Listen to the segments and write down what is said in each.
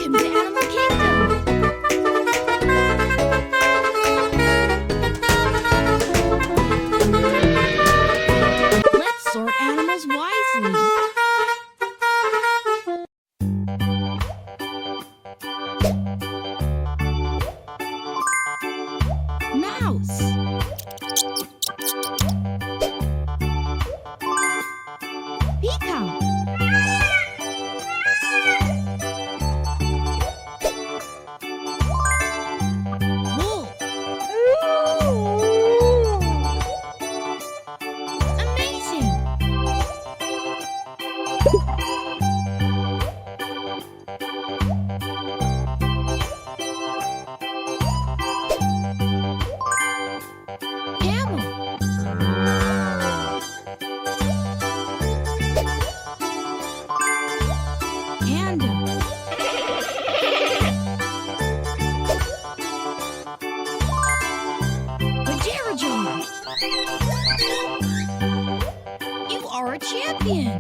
Welcome to Animal Kingdom! Let's sort animals wisely. Mouse. Peacock. Wolf. Amazing. Camel. Panda. Belajar. You are a champion.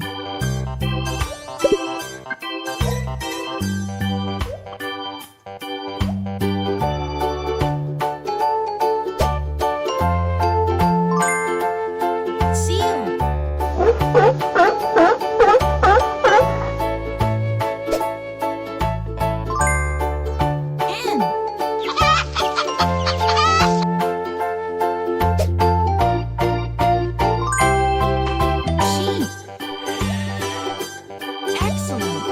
Seal. Hen. Sheep. Excellent.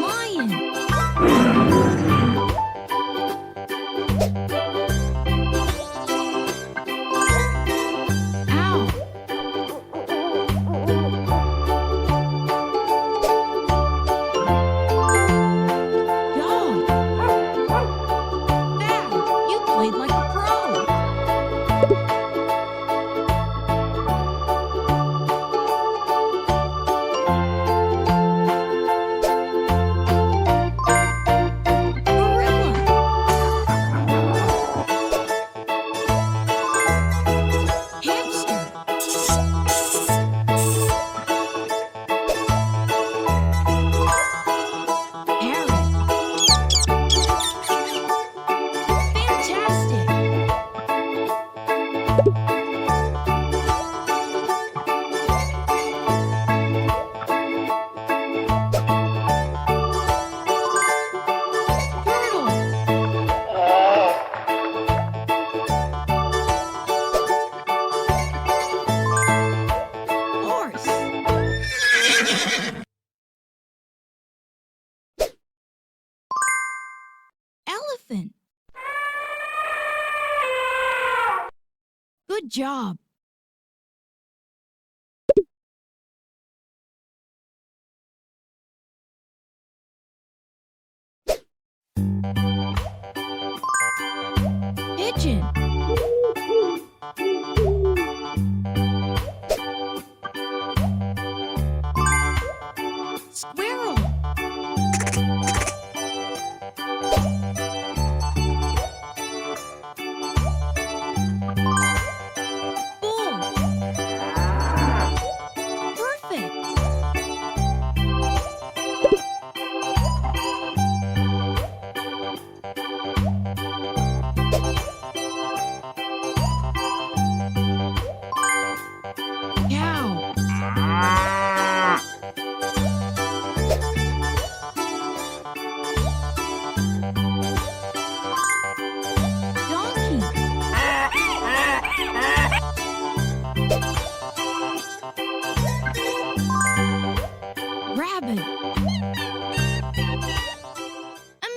Lion. Owl. Dog. Wow, you played like a pro. Gorilla. Hamster. Parrot. Fantastic. Turtle. Horse. Elephant. Good job. Pigeon. Squirrel. Bull. Perfect. Cow. Donkey. Rabbit.